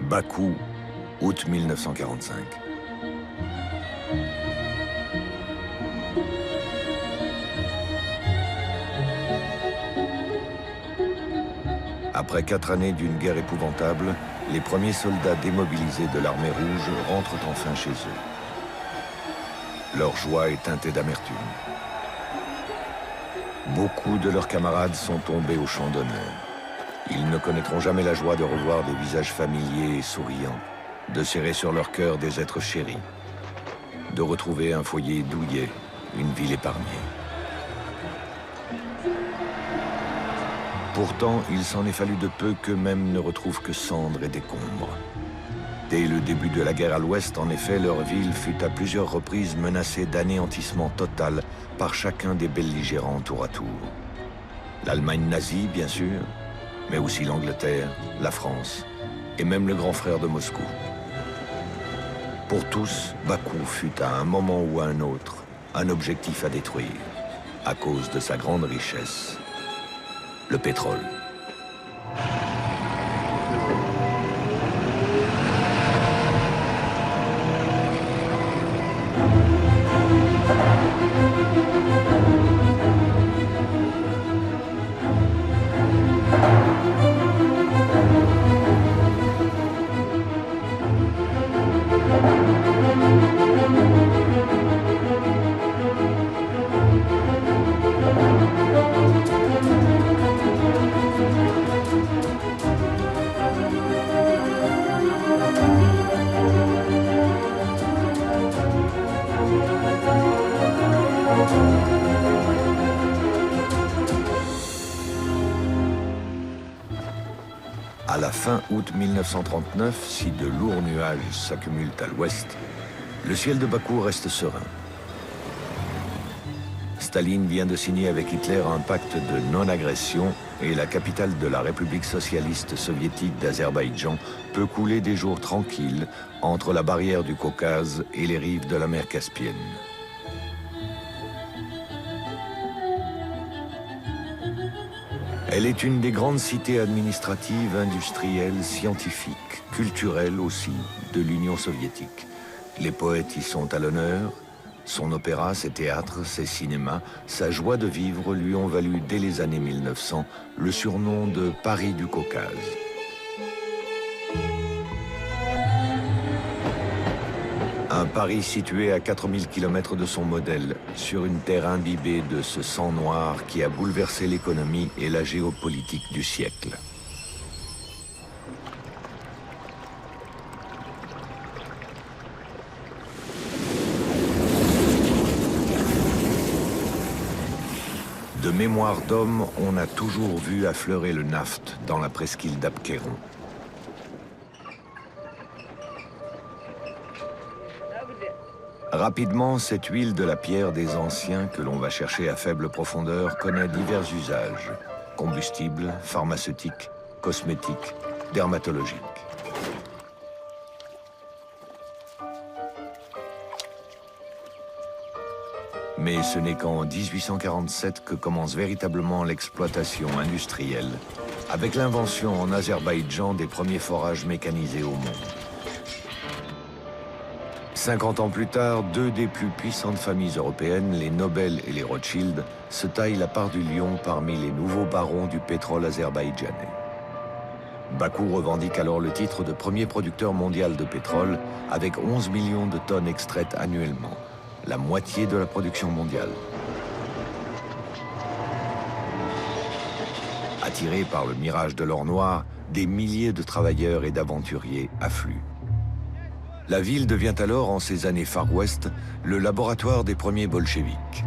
Bakou, août 1945. Après 4 années d'une guerre épouvantable, les premiers soldats démobilisés de l'armée rouge rentrent enfin chez eux. Leur joie est teintée d'amertume. Beaucoup de leurs camarades sont tombés au champ d'honneur. Ils ne connaîtront jamais la joie de revoir des visages familiers et souriants, de serrer sur leur cœur des êtres chéris, de retrouver un foyer douillet, une ville épargnée. Pourtant, il s'en est fallu de peu qu'eux-mêmes ne retrouvent que cendres et décombres. Dès le début de la guerre à l'Ouest, en effet, leur ville fut à plusieurs reprises menacée d'anéantissement total par chacun des belligérants tour à tour. L'Allemagne nazie, bien sûr, mais aussi l'Angleterre, la France et même le grand frère de Moscou. Pour tous, Bakou fut à un moment ou à un autre un objectif à détruire, à cause de sa grande richesse, le pétrole. À la fin août 1939, si de lourds nuages s'accumulent à l'ouest, le ciel de Bakou reste serein. Staline vient de signer avec Hitler un pacte de non-agression et la capitale de la République socialiste soviétique d'Azerbaïdjan peut couler des jours tranquilles entre la barrière du Caucase et les rives de la mer Caspienne. Elle est une des grandes cités administratives, industrielles, scientifiques, culturelles aussi, de l'Union soviétique. Les poètes y sont à l'honneur. Son opéra, ses théâtres, ses cinémas, sa joie de vivre lui ont valu dès les années 1900 le surnom de Paris du Caucase. Un Paris situé à 4000 km de son modèle, sur une terre imbibée de ce sang noir qui a bouleversé l'économie et la géopolitique du siècle. De mémoire d'homme, on a toujours vu affleurer le naphte dans la presqu'île d'Abkéron. Rapidement, cette huile de la pierre des anciens que l'on va chercher à faible profondeur connaît divers usages. Combustible, pharmaceutique, cosmétique, dermatologique. Mais ce n'est qu'en 1847 que commence véritablement l'exploitation industrielle, avec l'invention en Azerbaïdjan des premiers forages mécanisés au monde. 50 ans plus tard, 2 des plus puissantes familles européennes, les Nobel et les Rothschild, se taillent la part du lion parmi les nouveaux barons du pétrole azerbaïdjanais. Bakou revendique alors le titre de premier producteur mondial de pétrole, avec 11 millions de tonnes extraites annuellement, la moitié de la production mondiale. Attirés par le mirage de l'or noir, des milliers de travailleurs et d'aventuriers affluent. La ville devient alors, en ces années Far West, le laboratoire des premiers bolcheviks.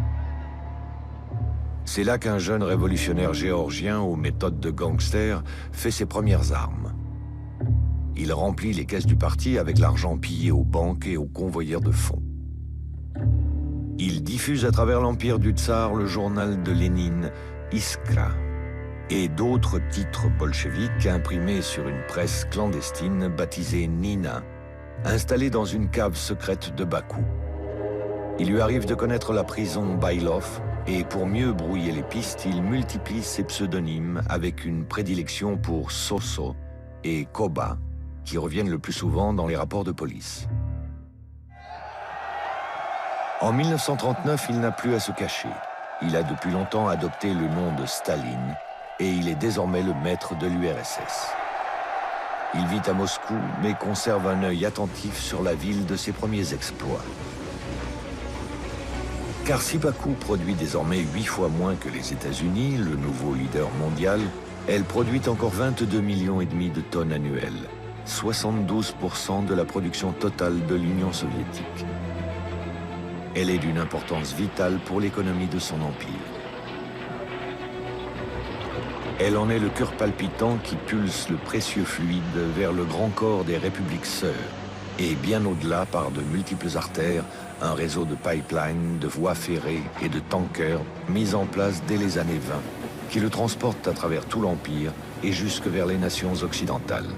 C'est là qu'un jeune révolutionnaire géorgien aux méthodes de gangster fait ses premières armes. Il remplit les caisses du parti avec l'argent pillé aux banques et aux convoyeurs de fonds. Il diffuse à travers l'empire du tsar le journal de Lénine, Iskra, et d'autres titres bolcheviques imprimés sur une presse clandestine baptisée Nina, installé dans une cave secrète de Bakou. Il lui arrive de connaître la prison Bailov et pour mieux brouiller les pistes, il multiplie ses pseudonymes avec une prédilection pour Soso et Koba, qui reviennent le plus souvent dans les rapports de police. En 1939, il n'a plus à se cacher. Il a depuis longtemps adopté le nom de Staline et il est désormais le maître de l'URSS. Il vit à Moscou, mais conserve un œil attentif sur la ville de ses premiers exploits. Car si Bakou produit désormais 8 fois moins que les États-Unis, le nouveau leader mondial, elle produit encore 22,5 millions de tonnes annuelles, 72% de la production totale de l'Union soviétique. Elle est d'une importance vitale pour l'économie de son empire. Elle en est le cœur palpitant qui pulse le précieux fluide vers le grand corps des républiques sœurs, et bien au-delà par de multiples artères, un réseau de pipelines, de voies ferrées et de tankers mis en place dès les années 20, qui le transportent à travers tout l'Empire et jusque vers les nations occidentales.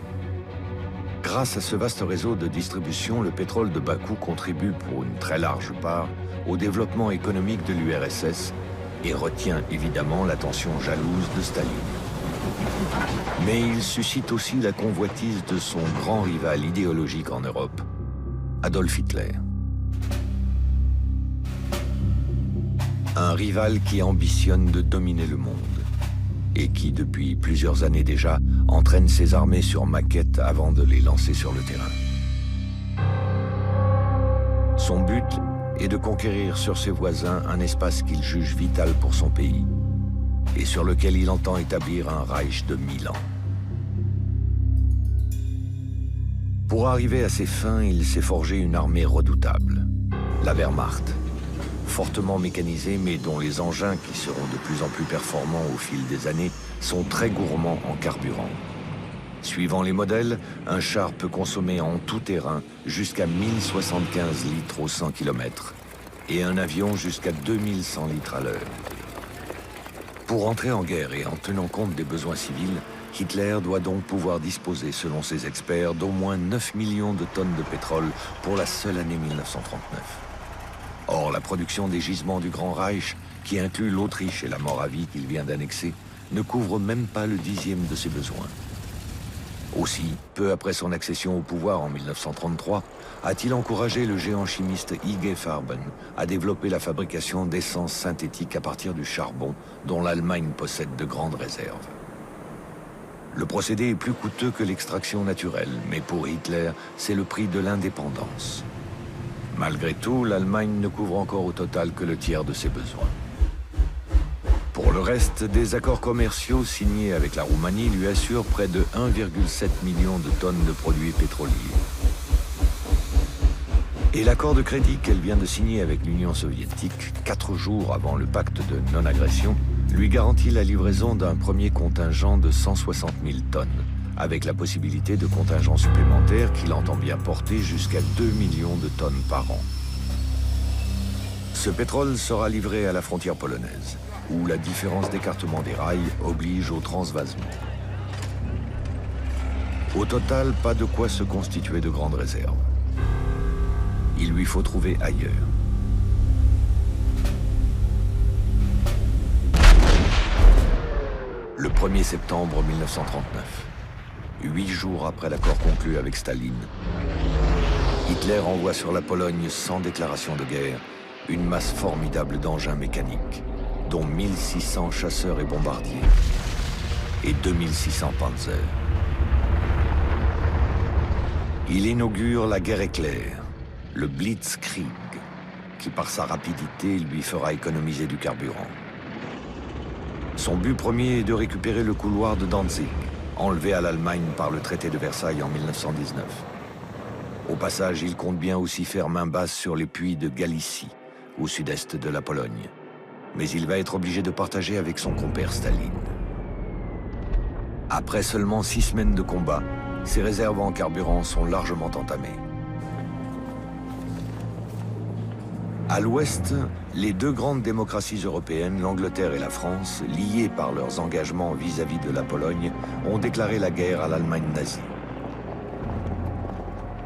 Grâce à ce vaste réseau de distribution, le pétrole de Bakou contribue pour une très large part au développement économique de l'URSS et retient évidemment l'attention jalouse de Staline. Mais il suscite aussi la convoitise de son grand rival idéologique en Europe, Adolf Hitler. Un rival qui ambitionne de dominer le monde et qui, depuis plusieurs années déjà, entraîne ses armées sur maquette avant de les lancer sur le terrain. Son but est de conquérir sur ses voisins un espace qu'il juge vital pour son pays et sur lequel il entend établir un Reich de 1000 ans. Pour arriver à ses fins, il s'est forgé une armée redoutable, la Wehrmacht, fortement mécanisée mais dont les engins, qui seront de plus en plus performants au fil des années, sont très gourmands en carburant. Suivant les modèles, un char peut consommer en tout terrain jusqu'à 1075 litres au 100 km et un avion jusqu'à 2100 litres à l'heure. Pour entrer en guerre et en tenant compte des besoins civils, Hitler doit donc pouvoir disposer, selon ses experts, d'au moins 9 millions de tonnes de pétrole pour la seule année 1939. Or, la production des gisements du Grand Reich, qui inclut l'Autriche et la Moravie qu'il vient d'annexer, ne couvre même pas le 10e de ses besoins. Aussi, peu après son accession au pouvoir en 1933, a-t-il encouragé le géant chimiste IG Farben à développer la fabrication d'essence synthétique à partir du charbon, dont l'Allemagne possède de grandes réserves. Le procédé est plus coûteux que l'extraction naturelle, mais pour Hitler, c'est le prix de l'indépendance. Malgré tout, l'Allemagne ne couvre encore au total que le tiers de ses besoins. Pour le reste, des accords commerciaux signés avec la Roumanie lui assurent près de 1,7 million de tonnes de produits pétroliers. Et l'accord de crédit qu'elle vient de signer avec l'Union soviétique, 4 jours avant le pacte de non-agression, lui garantit la livraison d'un premier contingent de 160 000 tonnes, avec la possibilité de contingents supplémentaires qu'il entend bien porter jusqu'à 2 millions de tonnes par an. Ce pétrole sera livré à la frontière polonaise, où la différence d'écartement des rails oblige au transvasement. Au total, pas de quoi se constituer de grandes réserves. Il lui faut trouver ailleurs. Le 1er septembre 1939, 8 jours après l'accord conclu avec Staline, Hitler envoie sur la Pologne, sans déclaration de guerre, une masse formidable d'engins mécaniques, dont 1600 chasseurs et bombardiers et 2600 panzers. Il inaugure la guerre éclair, le Blitzkrieg, qui par sa rapidité lui fera économiser du carburant. Son but premier est de récupérer le couloir de Danzig, enlevé à l'Allemagne par le traité de Versailles en 1919. Au passage, il compte bien aussi faire main basse sur les puits de Galicie, au sud-est de la Pologne. Mais il va être obligé de partager avec son compère Staline. Après seulement 6 semaines de combat, ses réserves en carburant sont largement entamées. À l'ouest, les deux grandes démocraties européennes, l'Angleterre et la France, liées par leurs engagements vis-à-vis de la Pologne, ont déclaré la guerre à l'Allemagne nazie.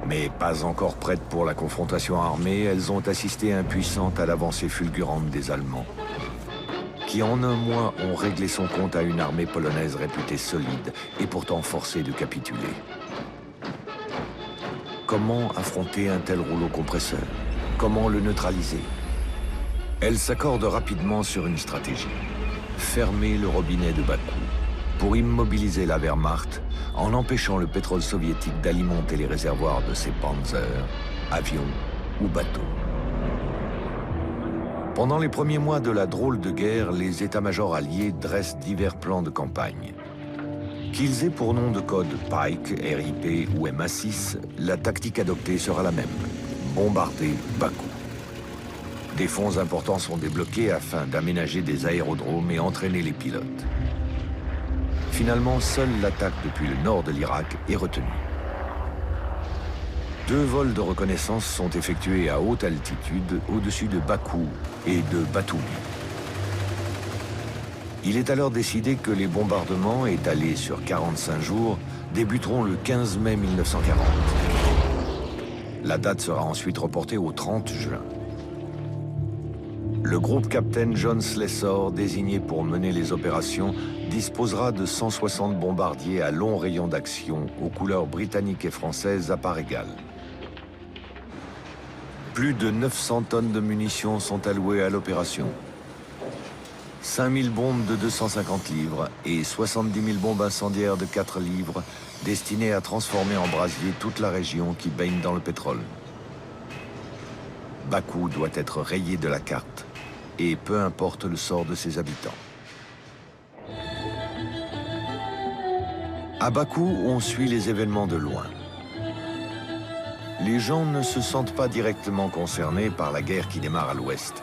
Mais pas encore prêtes pour la confrontation armée, elles ont assisté impuissantes à l'avancée fulgurante des Allemands, qui en un mois ont réglé son compte à une armée polonaise réputée solide et pourtant forcée de capituler. Comment affronter un tel rouleau compresseur? Comment le neutraliser? Elle s'accorde rapidement sur une stratégie. Fermer le robinet de Bakou pour immobiliser la Wehrmacht en empêchant le pétrole soviétique d'alimenter les réservoirs de ses panzers, avions ou bateaux. Pendant les premiers mois de la drôle de guerre, les états-majors alliés dressent divers plans de campagne. Qu'ils aient pour nom de code Pike, RIP ou MA6, la tactique adoptée sera la même. Bombarder Bakou. Des fonds importants sont débloqués afin d'aménager des aérodromes et entraîner les pilotes. Finalement, seule l'attaque depuis le nord de l'Irak est retenue. 2 vols de reconnaissance sont effectués à haute altitude au-dessus de Bakou et de Batoumi. Il est alors décidé que les bombardements, étalés sur 45 jours, débuteront le 15 mai 1940. La date sera ensuite reportée au 30 juin. Le groupe Captain John Slessor, désigné pour mener les opérations, disposera de 160 bombardiers à long rayon d'action, aux couleurs britanniques et françaises à part égale. Plus de 900 tonnes de munitions sont allouées à l'opération. 5000 bombes de 250 livres et 70 000 bombes incendiaires de 4 livres destinées à transformer en brasier toute la région qui baigne dans le pétrole. Bakou doit être rayé de la carte, et peu importe le sort de ses habitants. À Bakou, on suit les événements de loin. Les gens ne se sentent pas directement concernés par la guerre qui démarre à l'ouest.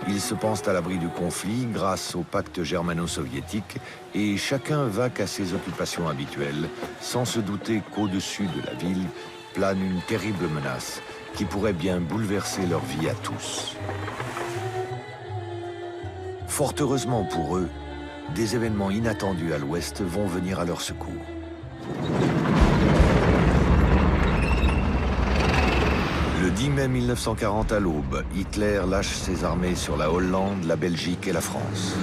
Ils se pensent à l'abri du conflit grâce au pacte germano-soviétique et chacun vaque à ses occupations habituelles, sans se douter qu'au-dessus de la ville plane une terrible menace qui pourrait bien bouleverser leur vie à tous. Fort heureusement pour eux, des événements inattendus à l'ouest vont venir à leur secours. Le 10 mai 1940 à l'aube, Hitler lâche ses armées sur la Hollande, la Belgique et la France.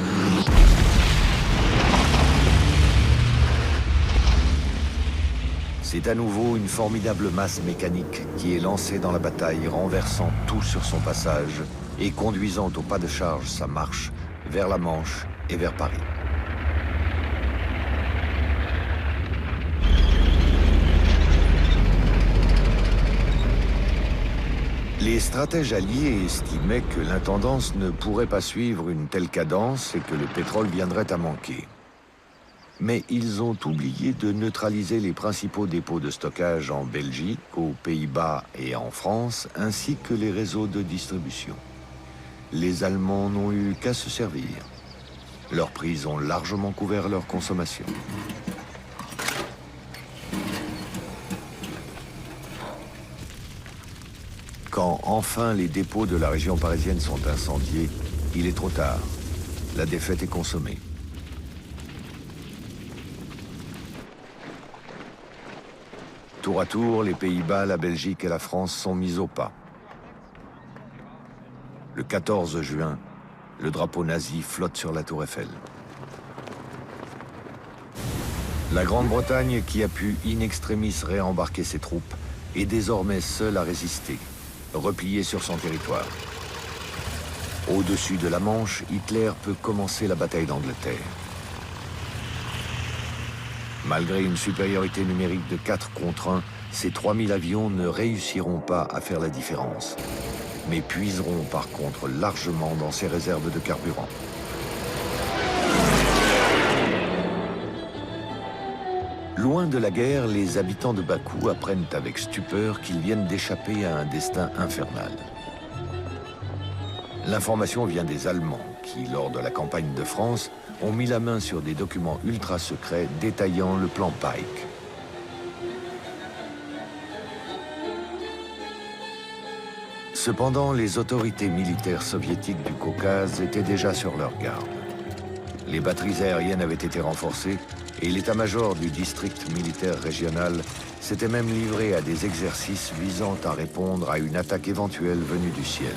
C'est à nouveau une formidable masse mécanique qui est lancée dans la bataille, renversant tout sur son passage et conduisant au pas de charge sa marche vers la Manche et vers Paris. Les stratèges alliés estimaient que l'intendance ne pourrait pas suivre une telle cadence et que le pétrole viendrait à manquer. Mais ils ont oublié de neutraliser les principaux dépôts de stockage en Belgique, aux Pays-Bas et en France, ainsi que les réseaux de distribution. Les Allemands n'ont eu qu'à se servir. Leurs prises ont largement couvert leur consommation. Quand enfin les dépôts de la région parisienne sont incendiés, il est trop tard. La défaite est consommée. Tour à tour, les Pays-Bas, la Belgique et la France sont mis au pas. Le 14 juin, le drapeau nazi flotte sur la Tour Eiffel. La Grande-Bretagne, qui a pu in extremis réembarquer ses troupes, est désormais seule à résister, repliée sur son territoire. Au-dessus de la Manche, Hitler peut commencer la bataille d'Angleterre. Malgré une supériorité numérique de 4 contre 1, ces 3000 avions ne réussiront pas à faire la différence, mais puiseront par contre largement dans ses réserves de carburant. Loin de la guerre, les habitants de Bakou apprennent avec stupeur qu'ils viennent d'échapper à un destin infernal. L'information vient des Allemands qui, lors de la campagne de France, ont mis la main sur des documents ultra secrets détaillant le plan Pike. Cependant, les autorités militaires soviétiques du Caucase étaient déjà sur leur garde. Les batteries aériennes avaient été renforcées et l'état-major du district militaire régional s'était même livré à des exercices visant à répondre à une attaque éventuelle venue du ciel.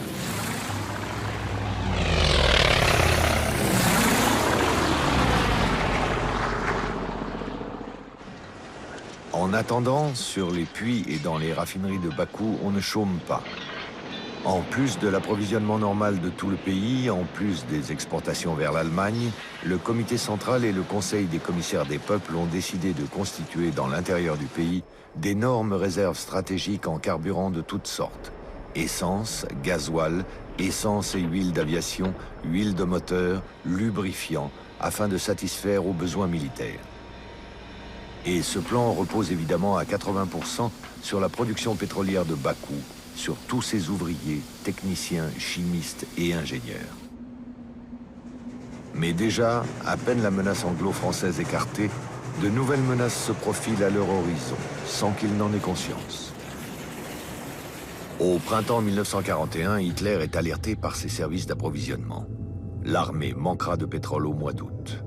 En attendant, sur les puits et dans les raffineries de Bakou, on ne chôme pas. En plus de l'approvisionnement normal de tout le pays, en plus des exportations vers l'Allemagne, le comité central et le conseil des commissaires des peuples ont décidé de constituer dans l'intérieur du pays d'énormes réserves stratégiques en carburant de toutes sortes. Essence, gasoil, essence et huile d'aviation, huile de moteur, lubrifiant, afin de satisfaire aux besoins militaires. Et ce plan repose évidemment à 80% sur la production pétrolière de Bakou, sur tous ses ouvriers, techniciens, chimistes et ingénieurs. Mais déjà, à peine la menace anglo-française écartée, de nouvelles menaces se profilent à leur horizon, sans qu'ils n'en aient conscience. Au printemps 1941, Hitler est alerté par ses services d'approvisionnement. L'armée manquera de pétrole au mois d'août.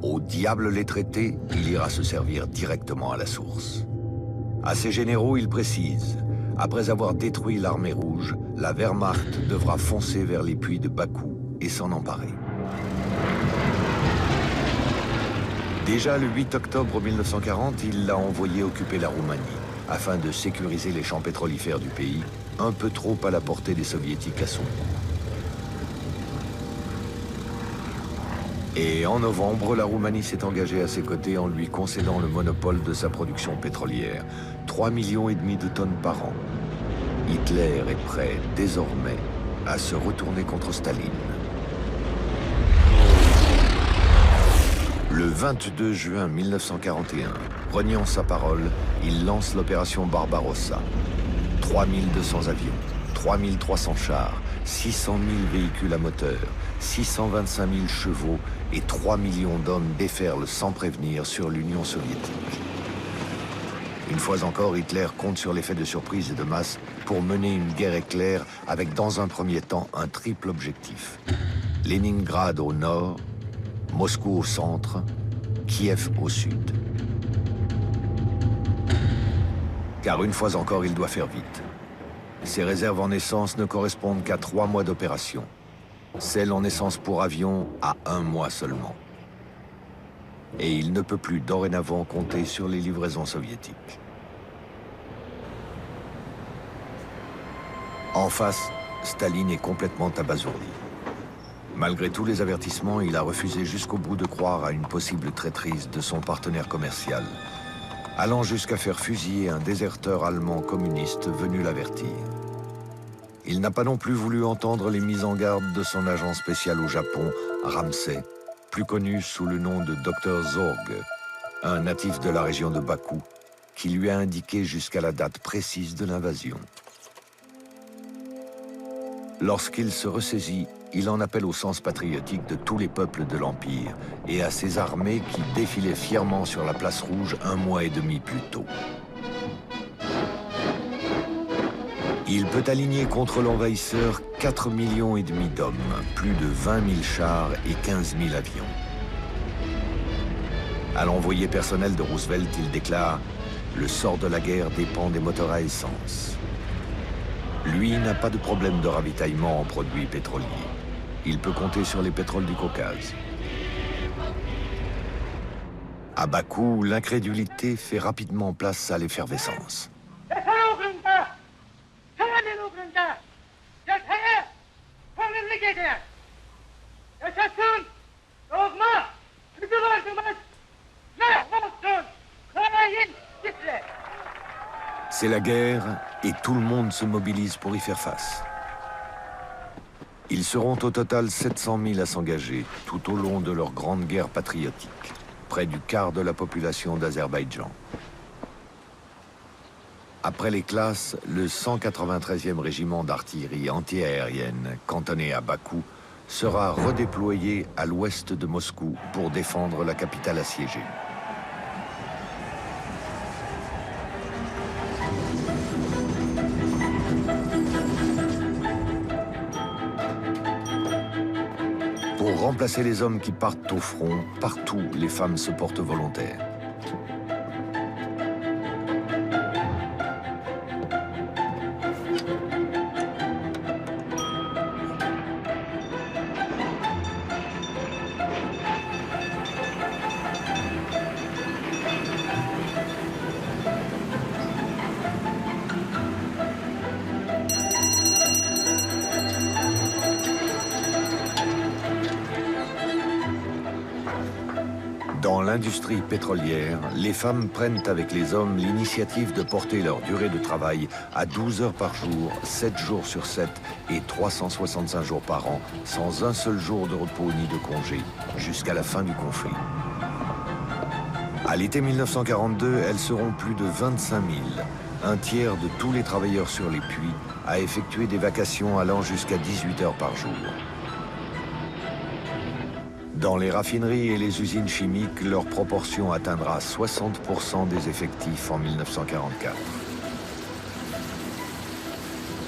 Au diable les traités, il ira se servir directement à la source. À ses généraux, il précise: après avoir détruit l'armée rouge, la Wehrmacht devra foncer vers les puits de Bakou et s'en emparer. Déjà le 8 octobre 1940, il l'a envoyé occuper la Roumanie, afin de sécuriser les champs pétrolifères du pays, un peu trop à la portée des soviétiques à son goût. Et en novembre, la Roumanie s'est engagée à ses côtés en lui concédant le monopole de sa production pétrolière, 3,5 millions de tonnes par an. Hitler est prêt, désormais, à se retourner contre Staline. Le 22 juin 1941, reniant sa parole, il lance l'opération Barbarossa. 3200 avions, 3300 chars, 600 000 véhicules à moteur, 625 000 chevaux et 3 millions d'hommes déferlent sans prévenir sur l'Union soviétique. Une fois encore, Hitler compte sur l'effet de surprise et de masse pour mener une guerre éclair avec, dans un premier temps, un triple objectif. Leningrad au nord, Moscou au centre, Kiev au sud. Car une fois encore, il doit faire vite. Ses réserves en essence ne correspondent qu'à 3 mois d'opération. Celles en essence pour avion à 1 mois seulement. Et il ne peut plus dorénavant compter sur les livraisons soviétiques. En face, Staline est complètement abasourdi. Malgré tous les avertissements, il a refusé jusqu'au bout de croire à une possible traîtrise de son partenaire commercial, allant jusqu'à faire fusiller un déserteur allemand communiste venu l'avertir. Il n'a pas non plus voulu entendre les mises en garde de son agent spécial au Japon, Ramsey, plus connu sous le nom de Dr Zorg, un natif de la région de Bakou, qui lui a indiqué jusqu'à la date précise de l'invasion. Lorsqu'il se ressaisit, il en appelle au sens patriotique de tous les peuples de l'Empire et à ses armées qui défilaient fièrement sur la place rouge 1 mois et demi plus tôt. Il peut aligner contre l'envahisseur 4,5 millions d'hommes, plus de 20 000 chars et 15 000 avions. À l'envoyé personnel de Roosevelt, il déclare « Le sort de la guerre dépend des moteurs à essence ». Lui n'a pas de problème de ravitaillement en produits pétroliers. Il peut compter sur les pétroles du Caucase. À Bakou, l'incrédulité fait rapidement place à l'effervescence. C'est la guerre et tout le monde se mobilise pour y faire face. Ils seront au total 700 000 à s'engager tout au long de leur grande guerre patriotique, près du quart de la population d'Azerbaïdjan. Après les classes, le 193e régiment d'artillerie antiaérienne, cantonné à Bakou, sera redéployé à l'ouest de Moscou pour défendre la capitale assiégée. Pour remplacer les hommes qui partent au front, partout, les femmes se portent volontaires. Dans l'industrie pétrolière, les femmes prennent avec les hommes l'initiative de porter leur durée de travail à 12 heures par jour, 7 jours sur 7 et 365 jours par an, sans un seul jour de repos ni de congé, jusqu'à la fin du conflit. À l'été 1942, elles seront plus de 25 000, un tiers de tous les travailleurs sur les puits, à effectuer des vacations allant jusqu'à 18 heures par jour. Dans les raffineries et les usines chimiques, leur proportion atteindra 60% des effectifs en 1944.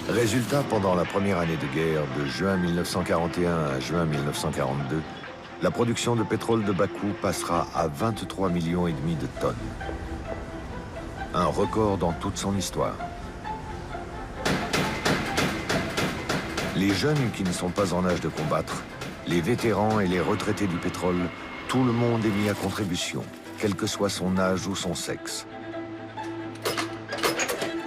Résultat, pendant la première année de guerre, de juin 1941 à juin 1942, la production de pétrole de Bakou passera à 23,5 millions de tonnes. Un record dans toute son histoire. Les jeunes qui ne sont pas en âge de combattre, les vétérans et les retraités du pétrole, tout le monde est mis à contribution, quel que soit son âge ou son sexe.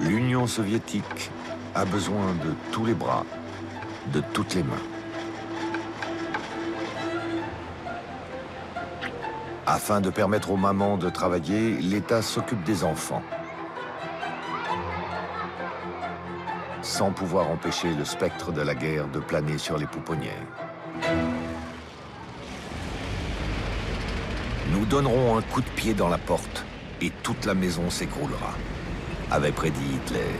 L'Union soviétique a besoin de tous les bras, de toutes les mains. Afin de permettre aux mamans de travailler, l'État s'occupe des enfants, sans pouvoir empêcher le spectre de la guerre de planer sur les pouponnières. Nous donnerons un coup de pied dans la porte et toute la maison s'écroulera, avait prédit Hitler.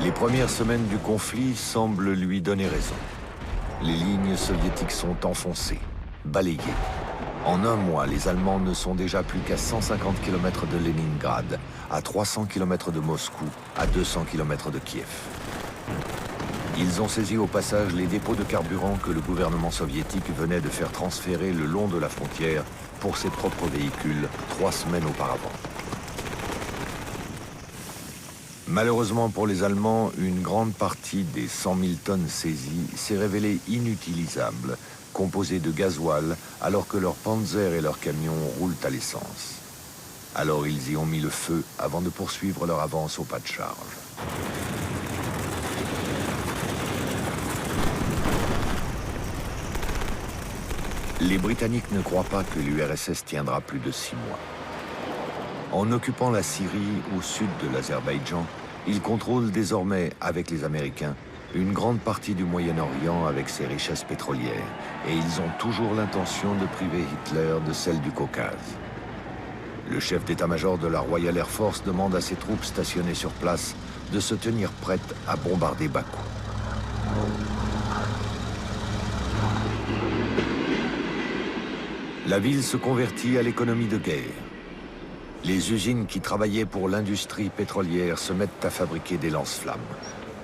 Les premières semaines du conflit semblent lui donner raison. Les lignes soviétiques sont enfoncées, balayées. En un mois, les Allemands ne sont déjà plus qu'à 150 km de Leningrad, à 300 km de Moscou, à 200 km de Kiev. Ils ont saisi au passage les dépôts de carburant que le gouvernement soviétique venait de faire transférer le long de la frontière pour ses propres véhicules 3 semaines auparavant. Malheureusement pour les Allemands, une grande partie des 100 000 tonnes saisies s'est révélée inutilisable, composée de gasoil, alors que leurs panzers et leurs camions roulent à l'essence. Alors ils y ont mis le feu avant de poursuivre leur avance au pas de charge. Les Britanniques ne croient pas que l'URSS tiendra plus de 6 mois. En occupant la Syrie au sud de l'Azerbaïdjan, ils contrôlent désormais, avec les Américains, une grande partie du Moyen-Orient avec ses richesses pétrolières, et ils ont toujours l'intention de priver Hitler de celle du Caucase. Le chef d'état-major de la Royal Air Force demande à ses troupes stationnées sur place de se tenir prêtes à bombarder Bakou. La ville se convertit à l'économie de guerre. Les usines qui travaillaient pour l'industrie pétrolière se mettent à fabriquer des lance-flammes,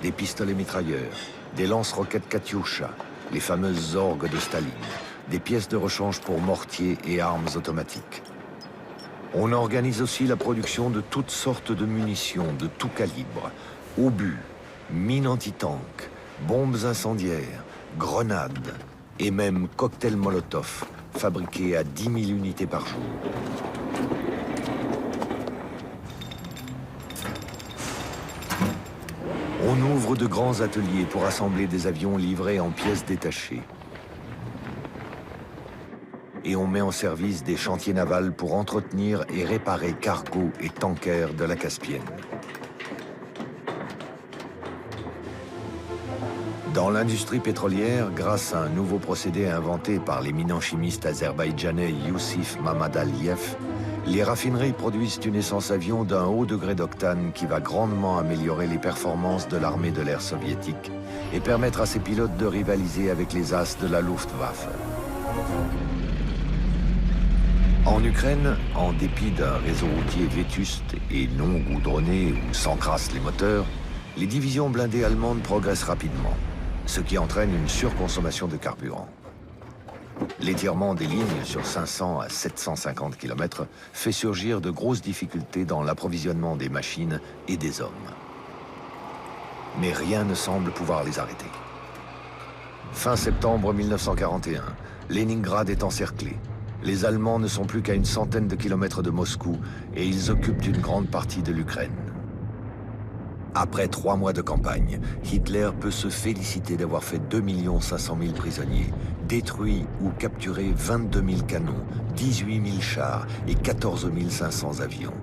des pistolets mitrailleurs, des lance-roquettes Katyusha, les fameuses orgues de Staline, des pièces de rechange pour mortiers et armes automatiques. On organise aussi la production de toutes sortes de munitions de tout calibre, obus, mines anti-tank, bombes incendiaires, grenades et même cocktails Molotov, fabriqués à 10 000 unités par jour. On ouvre de grands ateliers pour assembler des avions livrés en pièces détachées. Et on met en service des chantiers navals pour entretenir et réparer cargos et tankers de la Caspienne. Dans l'industrie pétrolière, grâce à un nouveau procédé inventé par l'éminent chimiste azerbaïdjanais Yousif Mammadaliyev, les raffineries produisent une essence avion d'un haut degré d'octane qui va grandement améliorer les performances de l'armée de l'air soviétique et permettre à ses pilotes de rivaliser avec les as de la Luftwaffe. En Ukraine, en dépit d'un réseau routier vétuste et non goudronné où s'encrassent les moteurs, les divisions blindées allemandes progressent rapidement, ce qui entraîne une surconsommation de carburant. L'étirement des lignes sur 500 à 750 km fait surgir de grosses difficultés dans l'approvisionnement des machines et des hommes. Mais rien ne semble pouvoir les arrêter. Fin septembre 1941, Leningrad est encerclé. Les Allemands ne sont plus qu'à une centaine de kilomètres de Moscou et ils occupent une grande partie de l'Ukraine. Après 3 mois de campagne, Hitler peut se féliciter d'avoir fait 2 500 000 prisonniers, détruit ou capturé 22 000 canons, 18 000 chars et 14 500 avions.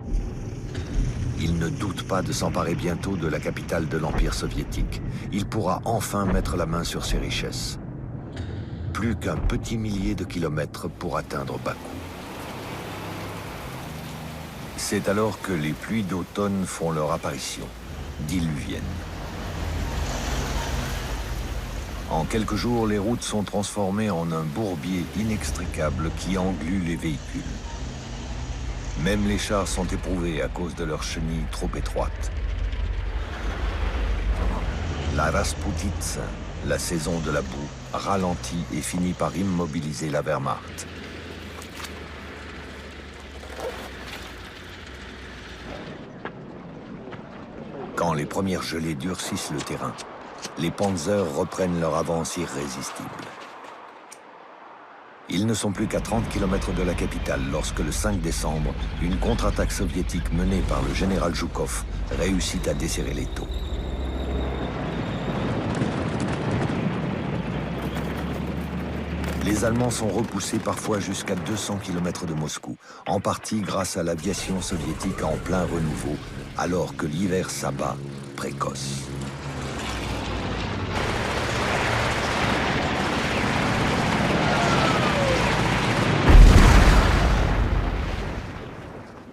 Il ne doute pas de s'emparer bientôt de la capitale de l'Empire soviétique. Il pourra enfin mettre la main sur ses richesses. Plus qu'un petit millier de kilomètres pour atteindre Bakou. C'est alors que les pluies d'automne font leur apparition, diluviennes. En quelques jours, les routes sont transformées en un bourbier inextricable qui englue les véhicules. Même les chars sont éprouvés à cause de leurs chenilles trop étroites. La Rasputitsa, la saison de la boue, ralentit et finit par immobiliser la Wehrmacht. Quand les premières gelées durcissent le terrain, les panzers reprennent leur avance irrésistible. Ils ne sont plus qu'à 30 km de la capitale lorsque le 5 décembre, une contre-attaque soviétique menée par le général Zhukov réussit à desserrer les taux. Les Allemands sont repoussés parfois jusqu'à 200 km de Moscou, en partie grâce à l'aviation soviétique en plein renouveau, alors que l'hiver s'abat, précoce.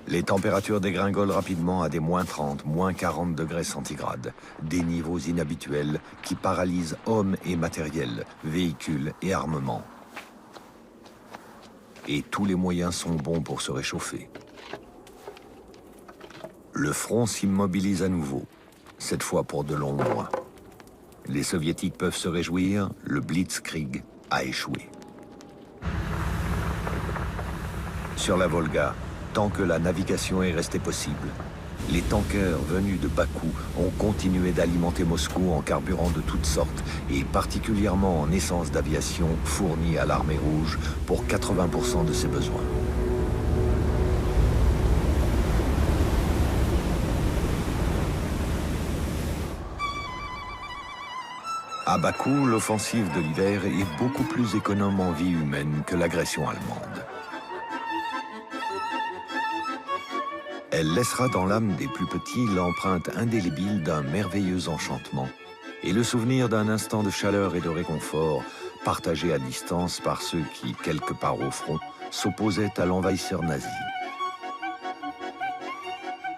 Les températures dégringolent rapidement à des moins 30, moins 40 degrés centigrades, des niveaux inhabituels qui paralysent hommes et matériel, véhicules et armements. Et tous les moyens sont bons pour se réchauffer. Le front s'immobilise à nouveau, cette fois pour de longs mois. Les soviétiques peuvent se réjouir, le Blitzkrieg a échoué. Sur la Volga, tant que la navigation est restée possible, les tankers venus de Bakou ont continué d'alimenter Moscou en carburant de toutes sortes et particulièrement en essence d'aviation fournie à l'armée rouge pour 80% de ses besoins. À Bakou, l'offensive de l'hiver est beaucoup plus économe en vie humaine que l'agression allemande. Elle laissera dans l'âme des plus petits l'empreinte indélébile d'un merveilleux enchantement et le souvenir d'un instant de chaleur et de réconfort partagé à distance par ceux qui, quelque part au front, s'opposaient à l'envahisseur nazi.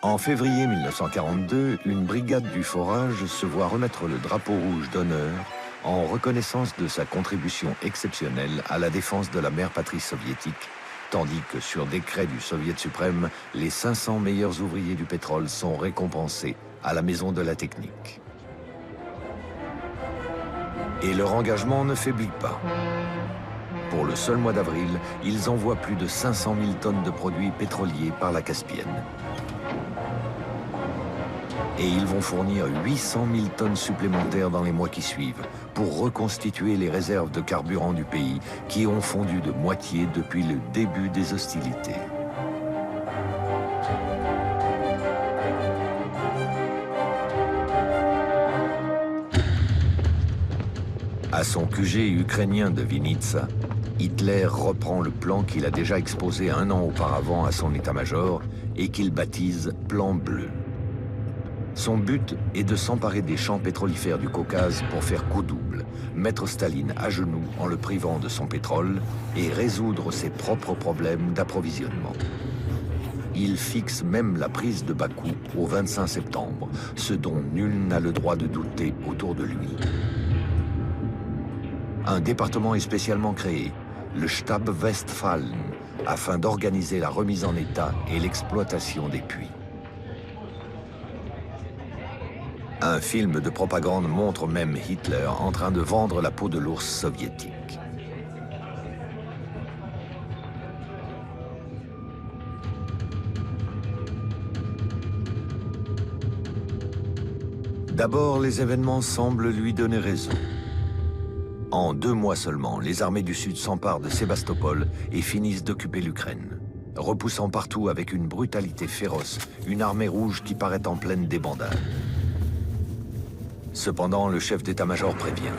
En février 1942, une brigade du forage se voit remettre le drapeau rouge d'honneur en reconnaissance de sa contribution exceptionnelle à la défense de la mère patrie soviétique, tandis que sur décret du Soviet suprême, les 500 meilleurs ouvriers du pétrole sont récompensés à la Maison de la Technique. Et leur engagement ne faiblit pas. Pour le seul mois d'avril, ils envoient plus de 500 000 tonnes de produits pétroliers par la Caspienne. Et ils vont fournir 800 000 tonnes supplémentaires dans les mois qui suivent pour reconstituer les réserves de carburant du pays qui ont fondu de moitié depuis le début des hostilités. À son QG ukrainien de Vinitsa, Hitler reprend le plan qu'il a déjà exposé 1 an auparavant à son état-major et qu'il baptise « Plan bleu ». Son but est de s'emparer des champs pétrolifères du Caucase pour faire coup double, mettre Staline à genoux en le privant de son pétrole et résoudre ses propres problèmes d'approvisionnement. Il fixe même la prise de Bakou au 25 septembre, ce dont nul n'a le droit de douter autour de lui. Un département est spécialement créé, le Stab Westfalen, afin d'organiser la remise en état et l'exploitation des puits. Un film de propagande montre même Hitler en train de vendre la peau de l'ours soviétique. D'abord, les événements semblent lui donner raison. En 2 mois seulement, les armées du Sud s'emparent de Sébastopol et finissent d'occuper l'Ukraine, repoussant partout avec une brutalité féroce une armée rouge qui paraît en pleine débandade. Cependant, le chef d'état-major prévient.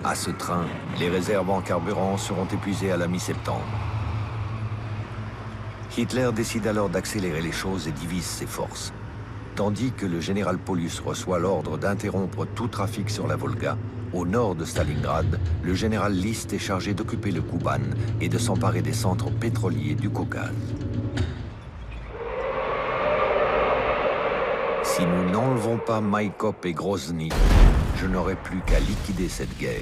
À ce train, les réserves en carburant seront épuisées à la mi-septembre. Hitler décide alors d'accélérer les choses et divise ses forces. Tandis que le général Paulus reçoit l'ordre d'interrompre tout trafic sur la Volga, au nord de Stalingrad, le général List est chargé d'occuper le Kouban et de s'emparer des centres pétroliers du Caucase. Si nous n'enlevons pas Maïkop et Grozny, je n'aurai plus qu'à liquider cette guerre,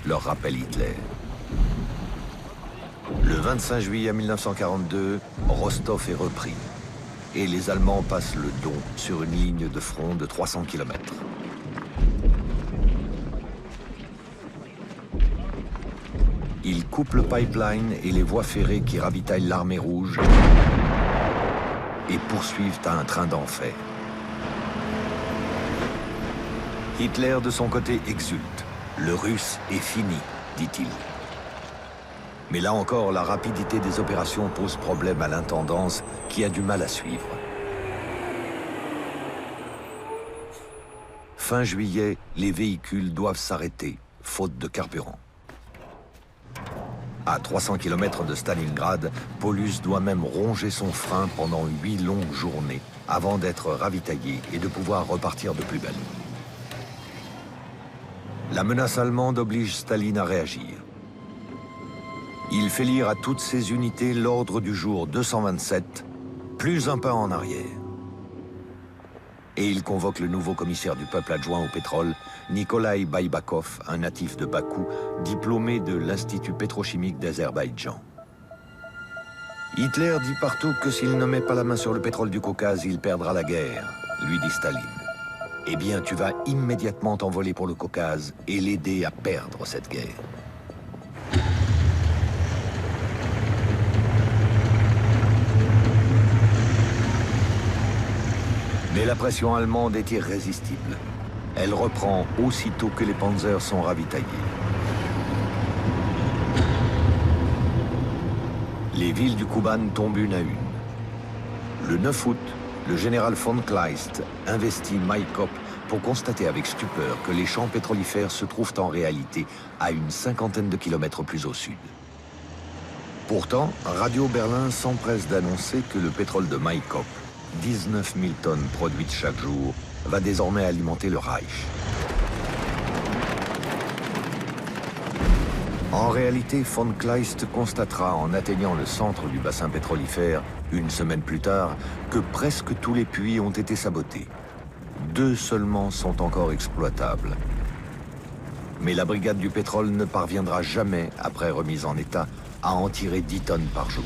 leur rappelle Hitler. Le 25 juillet 1942, Rostov est repris et les Allemands passent le Don sur une ligne de front de 300 km. Ils coupent le pipeline et les voies ferrées qui ravitaillent l'armée rouge et poursuivent à un train d'enfer. Hitler, de son côté, exulte. Le Russe est fini, dit-il. Mais là encore, la rapidité des opérations pose problème à l'intendance qui a du mal à suivre. Fin juillet, les véhicules doivent s'arrêter, faute de carburant. À 300 km de Stalingrad, Paulus doit même ronger son frein pendant 8 longues journées avant d'être ravitaillé et de pouvoir repartir de plus belle. La menace allemande oblige Staline à réagir. Il fait lire à toutes ses unités l'ordre du jour 227, plus un pas en arrière. Et il convoque le nouveau commissaire du peuple adjoint au pétrole, Nikolai Baybakov, un natif de Bakou, diplômé de l'Institut pétrochimique d'Azerbaïdjan. Hitler dit partout que s'il ne met pas la main sur le pétrole du Caucase, il perdra la guerre, lui dit Staline. Eh bien, tu vas immédiatement t'envoler pour le Caucase et l'aider à perdre cette guerre. Mais la pression allemande est irrésistible. Elle reprend aussitôt que les panzers sont ravitaillés. Les villes du Kouban tombent une à une. Le 9 août, le général von Kleist investit Maïkop pour constater avec stupeur que les champs pétrolifères se trouvent en réalité à une 50aine de kilomètres plus au sud. Pourtant, Radio Berlin s'empresse d'annoncer que le pétrole de Maïkop, 19 000 tonnes produites chaque jour, va désormais alimenter le Reich. En réalité, von Kleist constatera en atteignant le centre du bassin pétrolifère, une semaine plus tard, que presque tous les puits ont été sabotés. 2 seulement sont encore exploitables. Mais la brigade du pétrole ne parviendra jamais, après remise en état, à en tirer 10 tonnes par jour.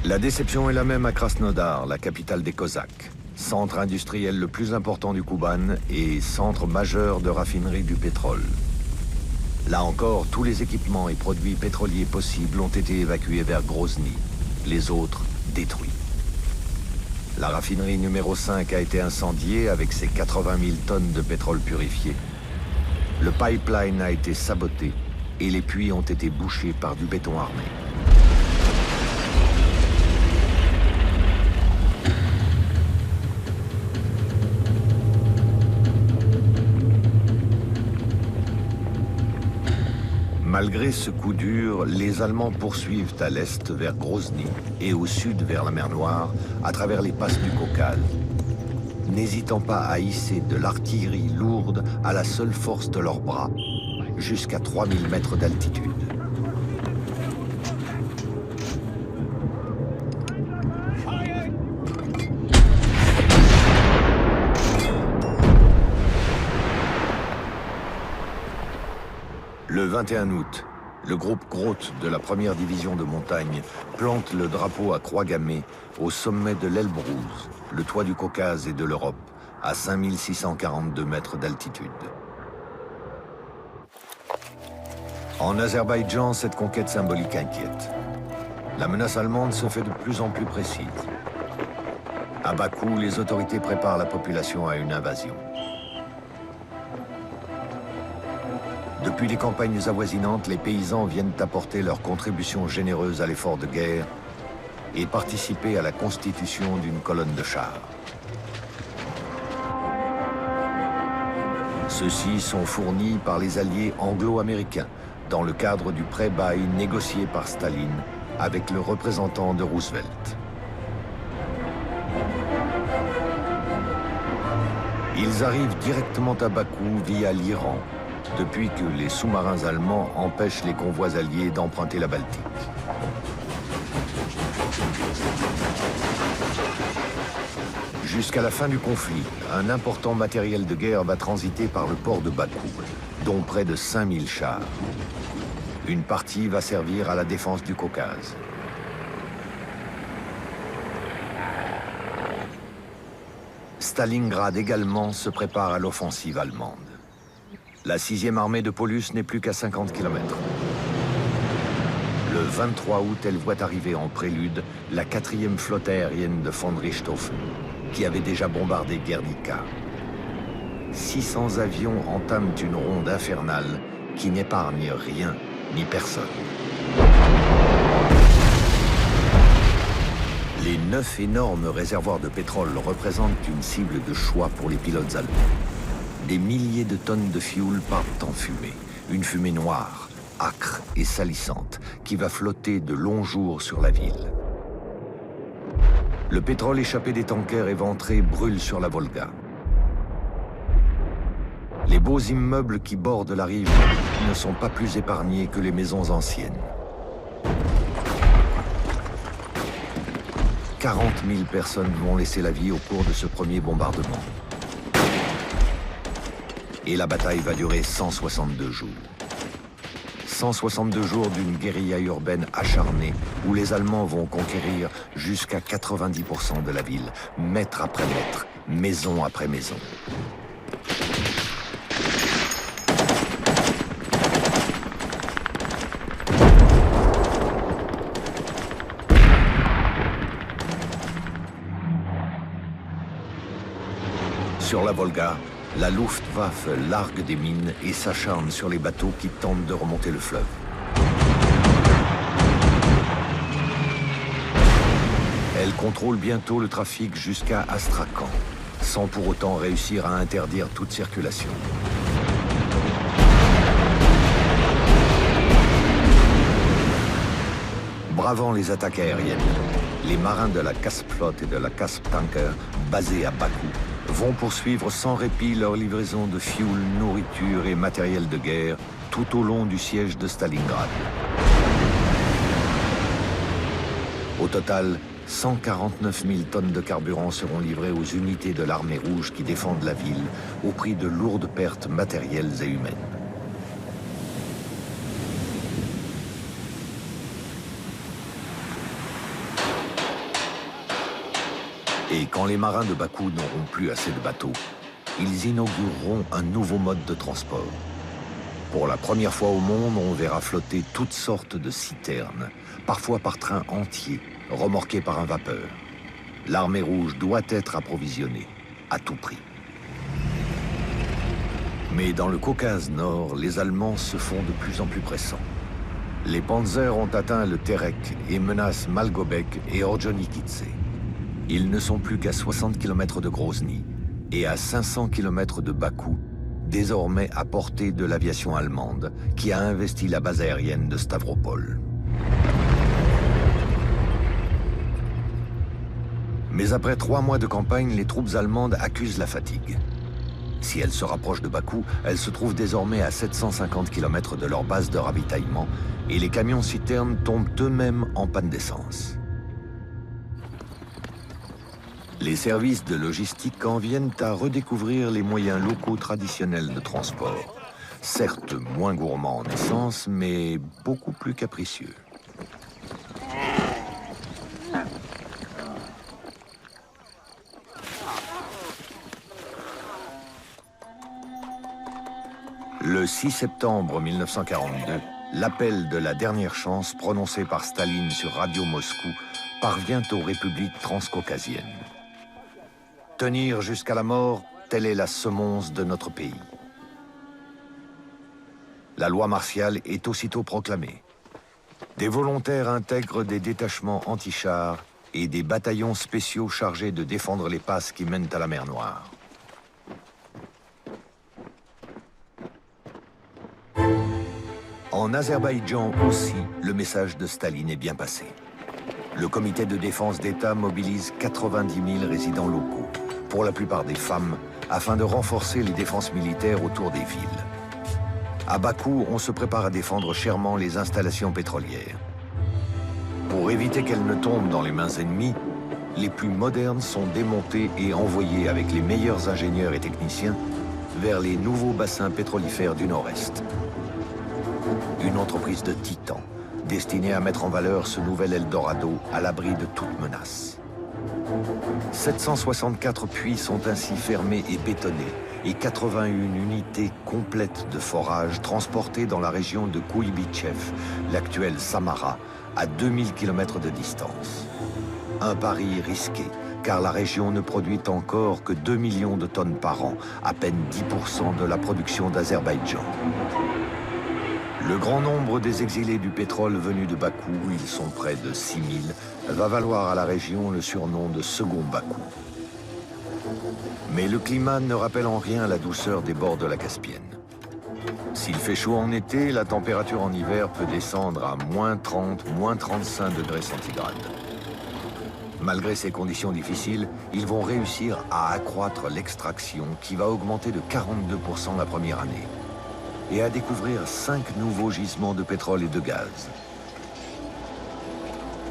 La déception est la même à Krasnodar, la capitale des Cosaques, centre industriel le plus important du Kouban et centre majeur de raffinerie du pétrole. Là encore, tous les équipements et produits pétroliers possibles ont été évacués vers Grozny, les autres détruits. La raffinerie numéro 5 a été incendiée avec ses 80 000 tonnes de pétrole purifié. Le pipeline a été saboté et les puits ont été bouchés par du béton armé. Malgré ce coup dur, les Allemands poursuivent à l'est vers Grozny et au sud vers la mer Noire, à travers les passes du Caucase, n'hésitant pas à hisser de l'artillerie lourde à la seule force de leurs bras, jusqu'à 3000 mètres d'altitude. Le 21 août, le groupe Groth de la première division de montagne plante le drapeau à croix gammée au sommet de l'Elbrouz, le toit du Caucase et de l'Europe, à 5642 mètres d'altitude. En Azerbaïdjan, cette conquête symbolique inquiète. La menace allemande se fait de plus en plus précise. À Bakou, les autorités préparent la population à une invasion. Depuis les campagnes avoisinantes, les paysans viennent apporter leur contribution généreuse à l'effort de guerre et participer à la constitution d'une colonne de chars. Ceux-ci sont fournis par les alliés anglo-américains dans le cadre du prêt-bail négocié par Staline avec le représentant de Roosevelt. Ils arrivent directement à Bakou via l'Iran, depuis que les sous-marins allemands empêchent les convois alliés d'emprunter la Baltique. Jusqu'à la fin du conflit, un important matériel de guerre va transiter par le port de Bakou, dont près de 5000 chars. Une partie va servir à la défense du Caucase. Stalingrad également se prépare à l'offensive allemande. La 6e armée de Paulus n'est plus qu'à 50 km. Le 23 août, elle voit arriver en prélude la 4e flotte aérienne de von Richthofen, qui avait déjà bombardé Guernica. 600 avions entament une ronde infernale qui n'épargne rien ni personne. Les 9 énormes réservoirs de pétrole représentent une cible de choix pour les pilotes allemands. Des milliers de tonnes de fioul partent en fumée, une fumée noire, âcre et salissante, qui va flotter de longs jours sur la ville. Le pétrole échappé des tankers éventrés brûle sur la Volga. Les beaux immeubles qui bordent la rive ne sont pas plus épargnés que les maisons anciennes. 40 000 personnes vont laisser la vie au cours de ce premier bombardement. Et la bataille va durer 162 jours. 162 jours d'une guérilla urbaine acharnée où les Allemands vont conquérir jusqu'à 90% de la ville, mètre après mètre, maison après maison. Sur la Volga, la Luftwaffe largue des mines et s'acharne sur les bateaux qui tentent de remonter le fleuve. Elle contrôle bientôt le trafic jusqu'à Astrakhan, sans pour autant réussir à interdire toute circulation. Bravant les attaques aériennes, les marins de la Kaspflotte et de la Kasptanker, basés à Bakou, vont poursuivre sans répit leur livraison de fioul, nourriture et matériel de guerre tout au long du siège de Stalingrad. Au total, 149 000 tonnes de carburant seront livrées aux unités de l'armée rouge qui défendent la ville au prix de lourdes pertes matérielles et humaines. Et quand les marins de Bakou n'auront plus assez de bateaux, ils inaugureront un nouveau mode de transport. Pour la première fois au monde, on verra flotter toutes sortes de citernes, parfois par train entier, remorquées par un vapeur. L'armée rouge doit être approvisionnée, à tout prix. Mais dans le Caucase Nord, les Allemands se font de plus en plus pressants. Les panzers ont atteint le Terek et menacent Malgobek et Orjonikidze. Ils ne sont plus qu'à 60 km de Grozny et à 500 km de Bakou, désormais à portée de l'aviation allemande, qui a investi la base aérienne de Stavropol. Mais après 3 mois de campagne, les troupes allemandes accusent la fatigue. Si elles se rapprochent de Bakou, elles se trouvent désormais à 750 km de leur base de ravitaillement et les camions-citernes tombent eux-mêmes en panne d'essence. Les services de logistique en viennent à redécouvrir les moyens locaux traditionnels de transport. Certes moins gourmands en essence, mais beaucoup plus capricieux. Le 6 septembre 1942, l'appel de la dernière chance prononcé par Staline sur Radio Moscou parvient aux républiques transcaucasiennes. Tenir jusqu'à la mort, telle est la semonce de notre pays. La loi martiale est aussitôt proclamée. Des volontaires intègrent des détachements anti-chars et des bataillons spéciaux chargés de défendre les passes qui mènent à la mer Noire. En Azerbaïdjan aussi, le message de Staline est bien passé. Le comité de défense d'État mobilise 90 000 résidents locaux, pour la plupart des femmes, afin de renforcer les défenses militaires autour des villes. À Bakou, on se prépare à défendre chèrement les installations pétrolières. Pour éviter qu'elles ne tombent dans les mains ennemies, les plus modernes sont démontées et envoyées avec les meilleurs ingénieurs et techniciens vers les nouveaux bassins pétrolifères du Nord-Est. Une entreprise de titan, destinée à mettre en valeur ce nouvel Eldorado à l'abri de toute menace. 764 puits sont ainsi fermés et bétonnés, et 81 unités complètes de forage transportées dans la région de Kouibychev, l'actuelle Samara, à 2000 km de distance. Un pari risqué, car la région ne produit encore que 2 millions de tonnes par an, à peine 10% de la production d'Azerbaïdjan. Le grand nombre des exilés du pétrole venus de Bakou, ils sont près de 6000, va valoir à la région le surnom de Second Bakou. Mais le climat ne rappelle en rien la douceur des bords de la Caspienne. S'il fait chaud en été, la température en hiver peut descendre à moins 30, moins 35 degrés centigrades. Malgré ces conditions difficiles, ils vont réussir à accroître l'extraction qui va augmenter de 42% la première année et à découvrir 5 nouveaux gisements de pétrole et de gaz.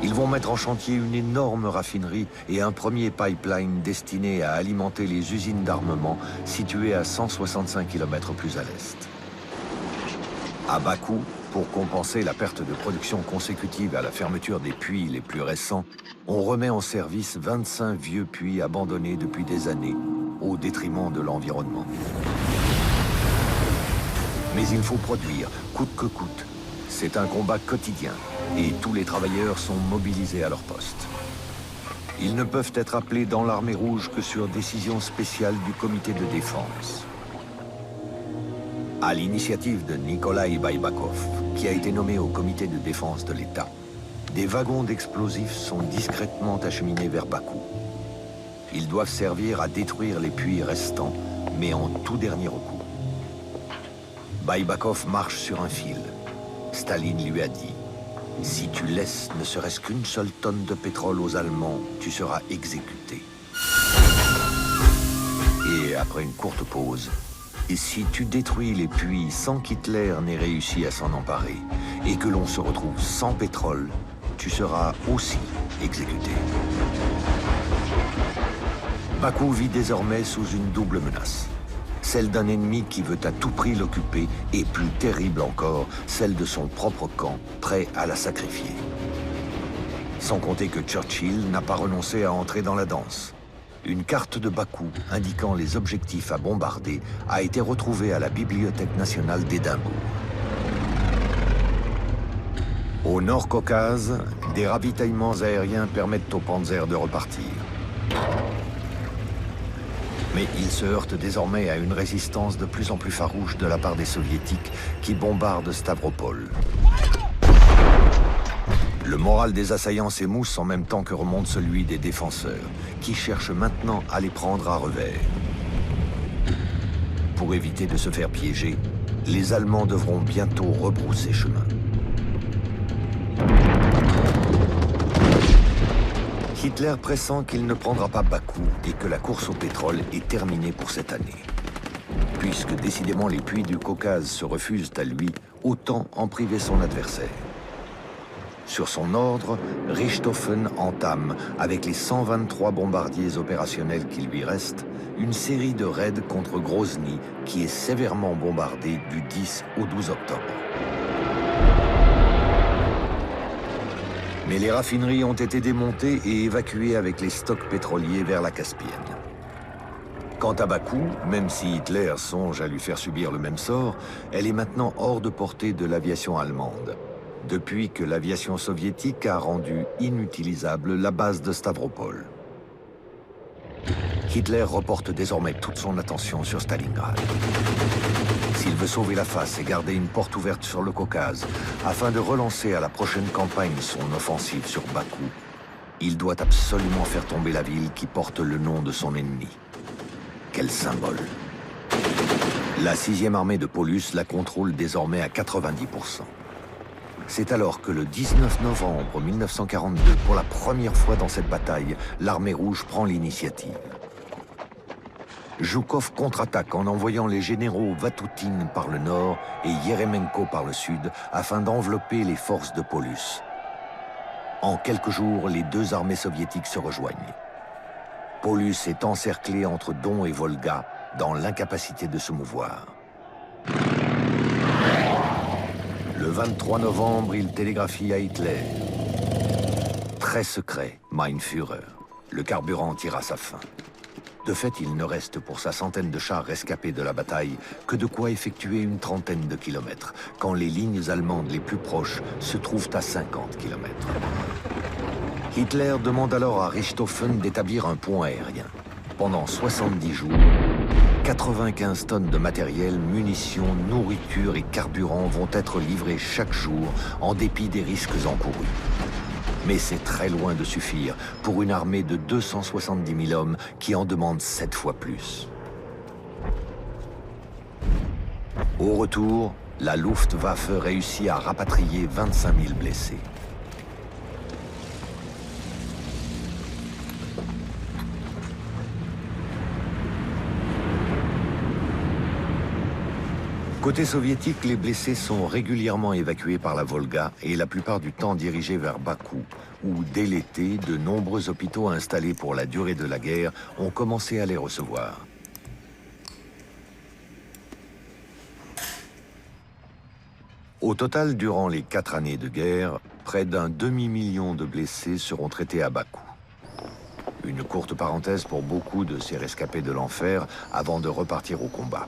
Ils vont mettre en chantier une énorme raffinerie et un premier pipeline destiné à alimenter les usines d'armement situées à 165 km plus à l'est. À Bakou, pour compenser la perte de production consécutive à la fermeture des puits les plus récents, on remet en service 25 vieux puits abandonnés depuis des années, au détriment de l'environnement. Mais il faut produire, coûte que coûte. C'est un combat quotidien, et tous les travailleurs sont mobilisés à leur poste. Ils ne peuvent être appelés dans l'armée rouge que sur décision spéciale du comité de défense. À l'initiative de Nikolai Baybakov, qui a été nommé au comité de défense de l'État, des wagons d'explosifs sont discrètement acheminés vers Bakou. Ils doivent servir à détruire les puits restants, mais en tout dernier recours. Baybakov marche sur un fil. Staline lui a dit « Si tu laisses ne serait-ce qu'une seule tonne de pétrole aux Allemands, tu seras exécuté. » Et après une courte pause, « Et si tu détruis les puits sans qu'Hitler n'ait réussi à s'en emparer, et que l'on se retrouve sans pétrole, tu seras aussi exécuté. » Bakou vit désormais sous une double menace. Celle d'un ennemi qui veut à tout prix l'occuper, et plus terrible encore, celle de son propre camp, prêt à la sacrifier. Sans compter que Churchill n'a pas renoncé à entrer dans la danse. Une carte de Bakou indiquant les objectifs à bombarder a été retrouvée à la Bibliothèque nationale d'Édimbourg. Au Nord-Caucase, des ravitaillements aériens permettent aux panzers de repartir. Mais ils se heurtent désormais à une résistance de plus en plus farouche de la part des Soviétiques qui bombardent Stavropol. Le moral des assaillants s'émousse en même temps que remonte celui des défenseurs, qui cherchent maintenant à les prendre à revers. Pour éviter de se faire piéger, les Allemands devront bientôt rebrousser chemin. Hitler pressent qu'il ne prendra pas Bakou et que la course au pétrole est terminée pour cette année. Puisque décidément les puits du Caucase se refusent à lui, autant en priver son adversaire. Sur son ordre, Richthofen entame, avec les 123 bombardiers opérationnels qui lui restent, une série de raids contre Grozny qui est sévèrement bombardé du 10 au 12 octobre. Mais les raffineries ont été démontées et évacuées avec les stocks pétroliers vers la Caspienne. Quant à Bakou, même si Hitler songe à lui faire subir le même sort, elle est maintenant hors de portée de l'aviation allemande, depuis que l'aviation soviétique a rendu inutilisable la base de Stavropol. Hitler reporte désormais toute son attention sur Stalingrad. S'il veut sauver la face et garder une porte ouverte sur le Caucase, afin de relancer à la prochaine campagne son offensive sur Bakou, il doit absolument faire tomber la ville qui porte le nom de son ennemi. Quel symbole! La 6e armée de Paulus la contrôle désormais à 90%. C'est alors que le 19 novembre 1942, pour la première fois dans cette bataille, l'armée rouge prend l'initiative. Zhukov contre-attaque en envoyant les généraux Vatoutine par le nord et Yeremenko par le sud afin d'envelopper les forces de Paulus. En quelques jours, les deux armées soviétiques se rejoignent. Paulus est encerclé entre Don et Volga, dans l'incapacité de se mouvoir. Le 23 novembre, il télégraphie à Hitler. Très secret, Mein Führer. Le carburant tire à sa fin. De fait, il ne reste pour sa centaine de chars rescapés de la bataille que de quoi effectuer une trentaine de kilomètres, quand les lignes allemandes les plus proches se trouvent à 50 kilomètres. Hitler demande alors à Richthofen d'établir un pont aérien. Pendant 70 jours, 95 tonnes de matériel, munitions, nourriture et carburant vont être livrés chaque jour en dépit des risques encourus. Mais c'est très loin de suffire pour une armée de 270 000 hommes qui en demande 7 fois plus. Au retour, la Luftwaffe réussit à rapatrier 25 000 blessés. Côté soviétique, les blessés sont régulièrement évacués par la Volga et la plupart du temps dirigés vers Bakou, où dès l'été, de nombreux hôpitaux installés pour la durée de la guerre ont commencé à les recevoir. Au total, durant les 4 années de guerre, près d'un demi-million de blessés seront traités à Bakou. Une courte parenthèse pour beaucoup de ces rescapés de l'enfer avant de repartir au combat.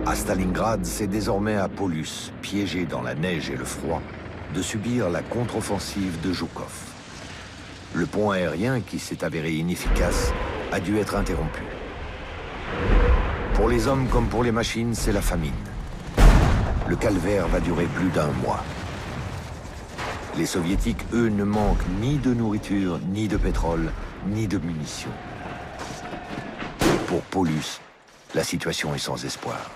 À Stalingrad, c'est désormais à Paulus, piégé dans la neige et le froid, de subir la contre-offensive de Zhukov. Le pont aérien, qui s'est avéré inefficace, a dû être interrompu. Pour les hommes comme pour les machines, c'est la famine. Le calvaire va durer plus d'1 mois. Les soviétiques, eux, ne manquent ni de nourriture, ni de pétrole, ni de munitions. Pour Paulus, la situation est sans espoir.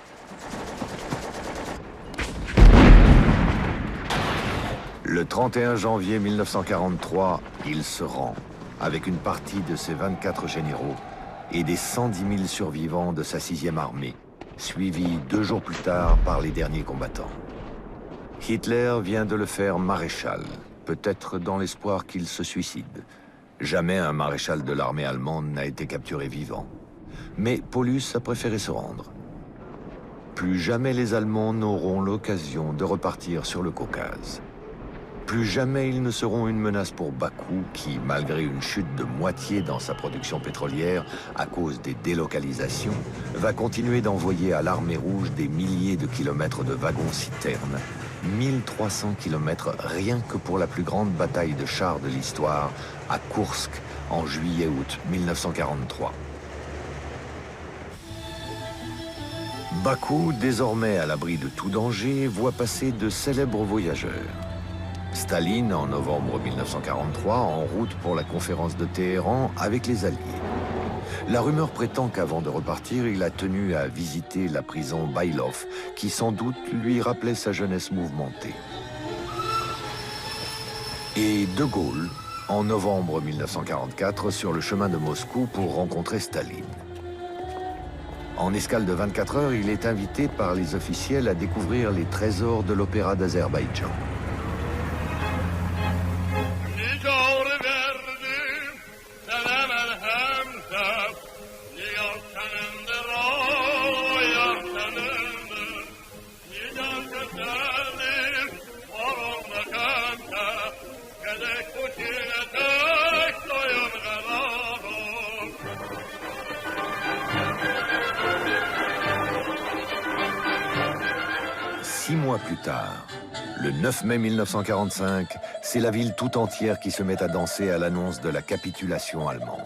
Le 31 janvier 1943, il se rend, avec une partie de ses 24 généraux et des 110 000 survivants de sa 6e armée, suivis 2 jours plus tard par les derniers combattants. Hitler vient de le faire maréchal, peut-être dans l'espoir qu'il se suicide. Jamais un maréchal de l'armée allemande n'a été capturé vivant. Mais Paulus a préféré se rendre. Plus jamais les Allemands n'auront l'occasion de repartir sur le Caucase. Plus jamais ils ne seront une menace pour Bakou, qui, malgré une chute de moitié dans sa production pétrolière à cause des délocalisations, va continuer d'envoyer à l'armée rouge des milliers de kilomètres de wagons-citernes, 1300 kilomètres rien que pour la plus grande bataille de chars de l'histoire, à Koursk, en juillet-août 1943. Bakou, désormais à l'abri de tout danger, voit passer de célèbres voyageurs. Staline, en novembre 1943, en route pour la conférence de Téhéran avec les Alliés. La rumeur prétend qu'avant de repartir, il a tenu à visiter la prison Bailov, qui sans doute lui rappelait sa jeunesse mouvementée. Et De Gaulle, en novembre 1944, sur le chemin de Moscou pour rencontrer Staline. En escale de 24 heures, il est invité par les officiels à découvrir les trésors de l'opéra d'Azerbaïdjan. Plus tard, Le 9 mai 1945, c'est la ville tout entière qui se met à danser à l'annonce de la capitulation allemande.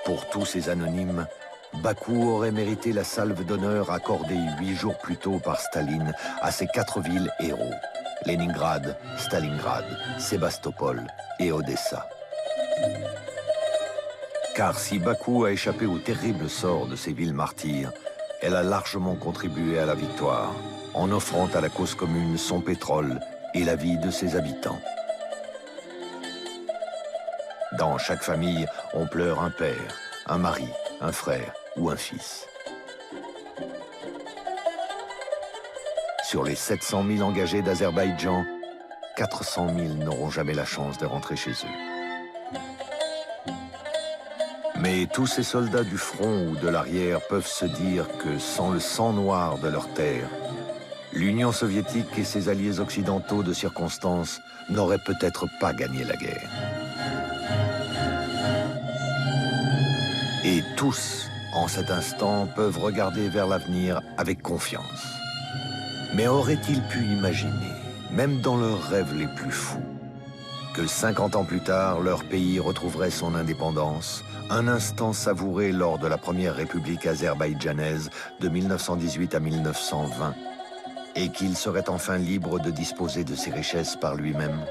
Pour tous ces anonymes, Bakou aurait mérité la salve d'honneur accordée 8 jours plus tôt par Staline à ces 4 villes héros, Leningrad, Stalingrad, Sébastopol et Odessa. Car si Bakou a échappé au terrible sort de ces villes martyrs, elle a largement contribué à la victoire, en offrant à la cause commune son pétrole et la vie de ses habitants. Dans chaque famille, on pleure un père, un mari, un frère ou un fils. Sur les 700 000 engagés d'Azerbaïdjan, 400 000 n'auront jamais la chance de rentrer chez eux. Mais tous ces soldats du front ou de l'arrière peuvent se dire que sans le sang noir de leur terre, l'Union soviétique et ses alliés occidentaux de circonstance n'auraient peut-être pas gagné la guerre. Et tous, en cet instant, peuvent regarder vers l'avenir avec confiance. Mais auraient-ils pu imaginer, même dans leurs rêves les plus fous, que 50 ans plus tard, leur pays retrouverait son indépendance, un instant savouré lors de la première république azerbaïdjanaise de 1918 à 1920, et qu'il serait enfin libre de disposer de ses richesses par lui-même ?